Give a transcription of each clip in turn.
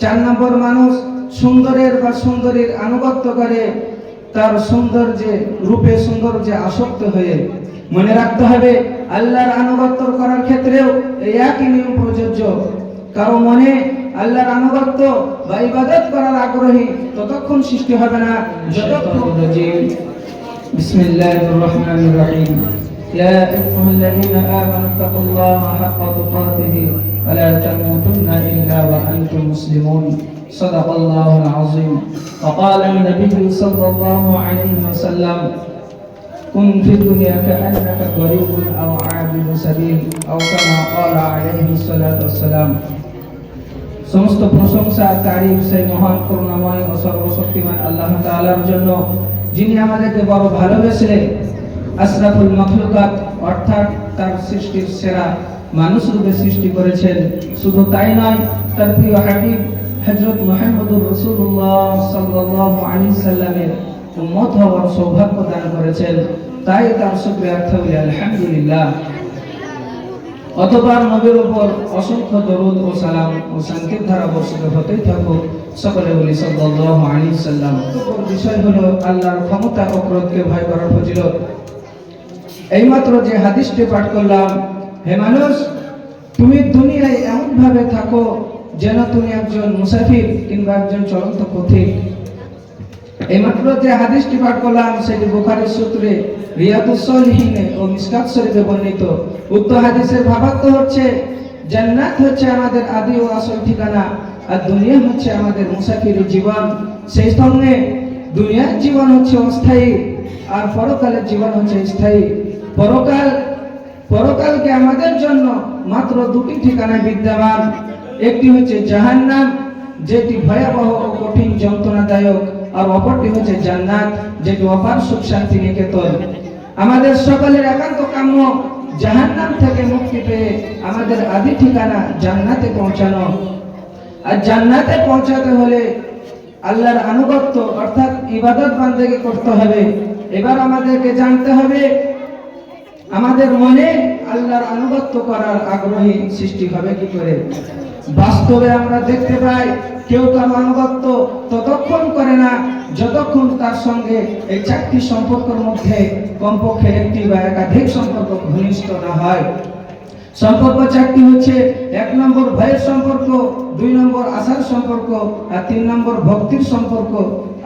4 নম্বর মানুষ সুন্দরের বা সুন্দরীর আনুগত্য করে তার সৌন্দর্যে রূপে সৌন্দর্যে আসক্ত হয়ে। মনে রাখতে হবে আল্লাহর আনুগত্য করার ক্ষেত্রেও এই একই নিয়ম প্রযোজ্য। কারো মনে আল্লাহর আনুগত্য বা ইবাদত করার আগ্রহী ততক্ষণ সৃষ্টি হবে না যতক্ষণ বিসমিল্লাহির রহমানির রহিম ইয়া আইয়ুহাল্লাযীনা আমানু তাকুল্লাহা হাক্কা তুকাতিহি ওয়া লা তামুতুন্না ইল্লা ওয়া আনতুম মুসলিমুন সাদাকাল্লাহুল আযীম ওয়া ক্বালা an-nabiyyu সাল্লাল্লাহু আলাইহি ওয়াসাল্লাম কুন ফিদ দুনিয়া কাআন্নাকা গরীবুন আও আবিদু সাবিল আও কামা ক্বালা আলাইহি সাল্লাতু ওয়াসসালাম। সমস্ত প্রশংসা তারিফ সেই মহান করুণাময় ও সর্বশক্তিমান আল্লাহ তাআলার জন্য, যিনি আমাদেরকে বড় ভালোবেসে আশরাফুল মাখলুকাত অর্থাৎ তার সৃষ্টির সেরা মানুষ রূপে সৃষ্টি করেছেন। শুধু তাই নয়, তার প্রিয় হাবিব হযরত মুহাম্মদুর রাসূলুল্লাহ সাল্লাল্লাহু আলাইহি সাল্লামের উম্মত হওয়ার সৌভাগ্য দান করেছেন। তাই তার শুকরিয়ার্থে বলি আলহামদুলিল্লাহ। অতঃপর নবীর উপর অসংখ্য দরুদ ও সালাম ও শান্তির ধারা বর্ষিত হতেই থাকুক। সকলে বলি সাল্লাল্লাহু আলাইহি সাল্লাম। বিষয় হলো আল্লাহর ক্ষমতা ও ক্রোধকে ভয় করার ফজিলত। এইমাত্র যে হাদিসটি পাঠ করলাম, হে মানুষ, তুমি দুনিয়ায় এমন ভাবে থাকো যেন তুমি একজন মুসাফির কিংবা একজন চলন্ত পথিক। এইমাত্র যে হাদিসটি পাঠ করলাম সেটি বুখারীর সূত্রে রিয়াদুস সালিহিনে ও মিশকাত শরীফে বর্ণিত। উক্ত হাদিসের ভাবার্থ হচ্ছে জান্নাত হচ্ছে আমাদের আদি ও আসল ঠিকানা, আর দুনিয়া হচ্ছে আমাদের মুসাফিরের জীবন। সেই সঙ্গে দুনিয়ার জীবন হচ্ছে অস্থায়ী আর পরকালের জীবন হচ্ছে স্থায়ী। পরকালকে আমাদের জন্য মাত্র দুটি ঠিকানায় বিদ্যমান। একটি হচ্ছে জাহান্নাম, যেটি ভয়াবহ ও কঠিন যন্ত্রণাদায়ক, আর অপরটি হচ্ছে জান্নাত, যেটি অপার সুখ শান্তি নিকেতন। আমাদের সকলের একান্ত কাম্য জাহান্নাম থেকে মুক্তি পেয়ে আমাদের আদি ঠিকানা জান্নাতে পৌঁছানো। আর জান্নাতে পৌঁছাতে হলে আল্লাহর আনুগত্য অর্থাৎ ইবাদত বান্দেগি করতে হবে। এবার আমাদেরকে জানতে হবে আমাদের মনে আল্লাহর আনুগত্য করার আগ্রহী সৃষ্টি হবে কি করে। বাস্তবে আমরা দেখতে পাই কেউ কারো আনুগত্য ততক্ষণ করে না যতক্ষণ তার সঙ্গে এই 4টি সম্পর্কের মধ্যে কমপক্ষে একটি বা একাধিক সম্পর্ক ঘনিষ্ঠ না হয়। সম্পর্ক 4টি হচ্ছে: 1 নম্বর ভয়ের সম্পর্ক, 2 নম্বর আশার সম্পর্ক, আর 3 নম্বর ভক্তির সম্পর্ক,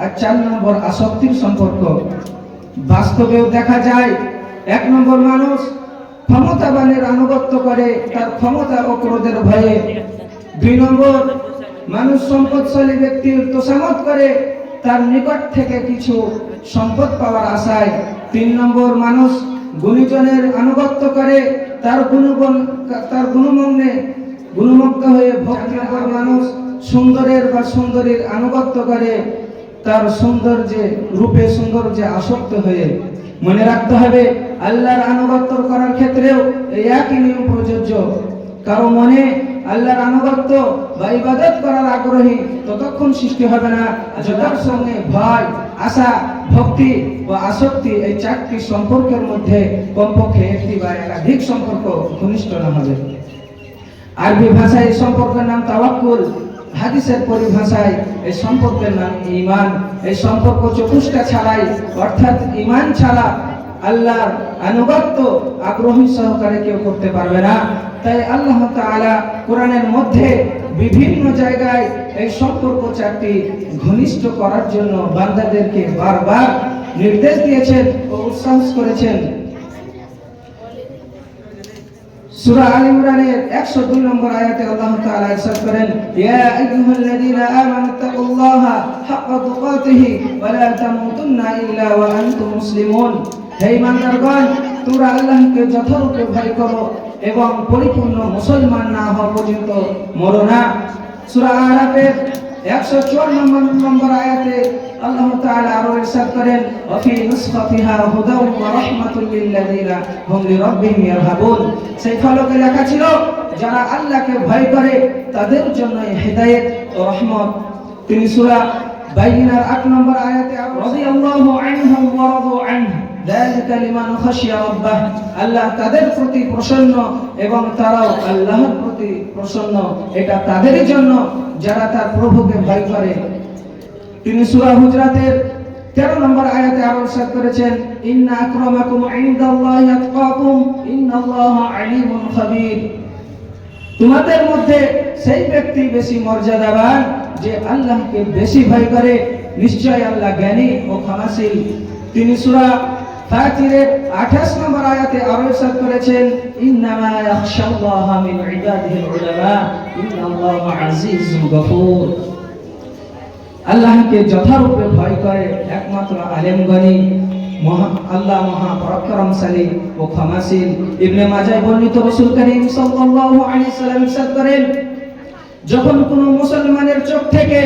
আর 4 নম্বর আসক্তির সম্পর্ক। বাস্তবেও দেখা যায় 1 নম্বর মানুষ ক্ষমতাবানের আনুগত্য করে তার ক্ষমতা ও ক্রোধের ভয়ে। 2 নম্বর মানুষ সম্পদশালী ব্যক্তির তোষামত করে তার নিকট থেকে কিছু সম্পদ পাওয়ার আশায়। 3 নম্বর মানুষ গুণীজনের আনুগত্য করে তার গুণমগ্ন হয়ে। ভক্তি নম্বর মানুষ সুন্দরের বা সুন্দরীর আনুগত্য করে তার সৌন্দর্যে রূপে সৌন্দর্যে আসক্ত হয়ে। মনে রাখতে হবে আল্লাহর আনুগত্য করার ক্ষেত্রেও এই একই নিয়ম প্রযোজ্য। কারো মনে আল্লাহর আনুগত্য বা ইবাদত করার আগ্রহী ততক্ষণ সৃষ্টি হবে না যতক্ষণ সঙ্গে ভয়, আশা, ভক্তি ও আসক্তি এই 4টি সম্পর্কের মধ্যে কমপক্ষে একটি বা একাধিক সম্পর্ক ঘনিষ্ঠ না হবে। আরবি ভাষায় এই সম্পর্কের নাম তাওয়াক্কুল, হাদিসের পরিভাষায় এই সম্পর্কের নাম ঈমান। এই সম্পর্ক চতুষ্টা ছাড়াই অর্থাৎ ঈমান ছাড়া আল্লাহর আনুগত্য আগ্রহী সহকারে কেউ করতে পারবে না। তাই আল্লাহ তাআলা কোরআনের মধ্যে বিভিন্ন জায়গায় এই সম্পর্ক 4টি ঘনিষ্ঠ করার জন্য বান্দাদেরকে বারবার নির্দেশ দিয়েছেন ও উৎসাহ করেছেন। সূরা আল ইমরানের 102 নম্বর আয়াতে আল্লাহ তাআলা ইরশাদ করেন, ইয়া আইয়ুহাল্লাযীনা আমানু তাকুল্লাহা হাক্কা তুকাতিহি ওয়া লা তামুতুন্না ইল্লা ওয়া আনতুম মুসলিমুন। হে ঈমানদারগণ, তোমরা আল্লাহকে যথারূপে ভয় করো এবং পরিপূর্ণ মুসলমান না হওয়া পর্যন্ত মরো না। সূরা আরাফের 154 নম্বর আয়াতে আল্লাহ তাআলা আরো ইরশাদ করেন, ওয়া ফি নুসখাতিহা হুদাও ওয়া রাহমাতুল লিল্লাযীনা হুম লিরাব্বিহিম ইয়ারহাবুন। সেই ফলকে লেখা ছিল যারা আল্লাহকে ভয় করে তাদের জন্য হেদায়েত ও রহমত। তিনি সূরা বাইনার 8 নম্বর আয়াতে রাদিয়াল্লাহু আনহুম ওয়া রাদু আনহু যালিকা লিমান খাশিয়া রাব্বাহ, আল্লাহ তাদের প্রতি প্রসন্ন এবং তারাও আল্লাহর প্রতি প্রসন্ন, এটা তাদেরই জন্য যারা তার প্রভুকে ভয় করে। তিনি সূরা হুজরাতের 13 নম্বর আয়াতে আরো ইরশাদ করেছেন, ইন্না আকরামাকুম ইনদাল্লাহি আতকাকুম ইন্নাল্লাহা আলিমুন খাবীর। তোমাদের মধ্যে সেই ব্যক্তি বেশি মর্যাদাবান যে আল্লাহকে বেশি ভয় করে, নিশ্চয় আল্লাহ জ্ঞানী ও ক্ষমাশীল। তিনি সূরা ফাতিরের 28 নম্বর আয়াতে আরো ইরশাদ করেছেন, ইন্নামা ইয়াখশাল্লাহা মিন ইবাদিহিল উলামা ইন্নাল্লাহা আজিজুল গফুর। আল্লাহকে যথারূপে ভয় করে একমাত্র আলেমগণই, আল্লাহ মহা পরাক্রমশালী ও ক্ষমাশীল। ইবনে মাজাহ বর্ণিত রাসূল করিম সাল্লাল্লাহু আলাইহি সাল্লাম ইরশাদ করেন, যখন কোনো মুসলমানের চোখ থেকে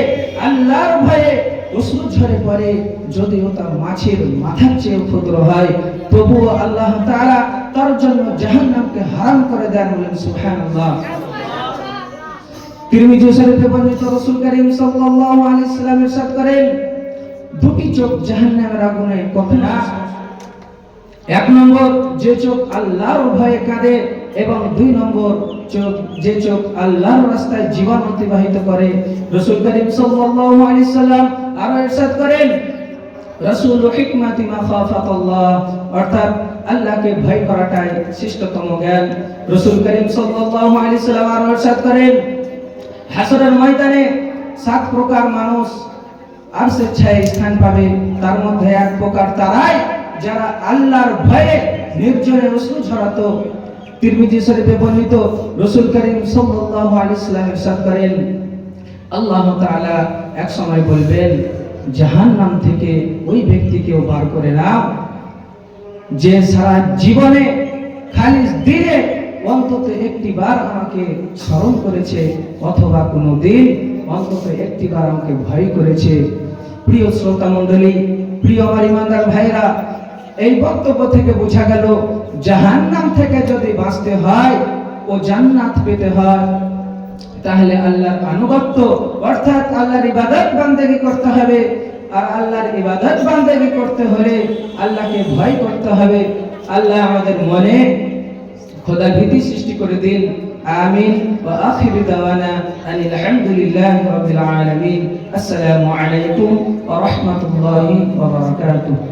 আল্লাহর ভয়ে অশ্রু ঝরে পড়ে, যদিও তা মাছের মাথার চেয়ে ক্ষুদ্র হয়, তবুও আল্লাহ তাআলা তার জন্য জাহান্নামকে হারাম করে দেন। বলেন সুবহানাল্লাহ। তিরমিজি শরীফে বর্ণিত রাসূল করিম সাল্লাল্লাহু আলাইহি সাল্লাম ইরশাদ করেন, দুটি চোখ জাহান্নামের আগুনে কখনো, এক নম্বর যে চোখ আল্লাহর ভয়ে কাঁদে এবং দুই নম্বর চোখ যে চোখ আল্লাহর রাস্তায় জীবন অতিবাহিত করে। রাসূল করিম সাল্লাল্লাহু আলাইহি সাল্লাম আরো ইরশাদ করেন, রাসূল হিকমাতি মাখাফাতুল্লাহ, অর্থাৎ আল্লাহকে ভয় করাটাই শ্রেষ্ঠতম জ্ঞান। রাসূল করিম সাল্লাল্লাহু আলাইহি সাল্লাম আরো ইরশাদ করেন, হাসরের ময়দানে 7 প্রকার মানুষ আরশের ছায়ায় স্থান পাবে, তার মধ্যে এক প্রকার তারাই যারা আল্লাহর ভয়ে নির্জনে অশ্রু ঝরাতো। তিরমিজি শরীফে বর্ণিত রাসূল করিম সাল্লাল্লাহু আলাইহি সাল্লাম ইরশাদ করেন, আল্লাহ তাআলা এক সময় বলবেন, জাহান্নাম থেকে ওই ব্যক্তিকেও বার করে নাও যে সারা জীবনে খালি দিনে অন্তত একটিবার আমাকে স্মরণ করেছে, অথবা কোনো দিন অন্তত একটিবার আমাকে ভয় করেছে। প্রিয় শ্রোতা মণ্ডলী, প্রিয় আমার ইমানদার ভাইরা, এই বক্তব্য থেকে বোঝা গেল জাহান্নাম থেকে যদি বাঁচতে হয় ও জান্নাত পেতে হয়, তাহলে আল্লাহর আনুগত্য অর্থাৎ আল্লাহর ইবাদত বান্দেগি করতে হবে। আর আল্লাহর ইবাদত বান্দেগি করতে হলে আল্লাহকে ভয় করতে হবে। আল্লাহ আমাদের মনে খোদা ভীতি সৃষ্টি করে দিন। আমিন। ওয়া আখিরু দাওয়ানা আনিল হামদুলিল্লাহি রাব্বিল আলামিন। আসসালামু আলাইকুম ওয়া রাহমাতুল্লাহি ওয়া বারাকাতুহু।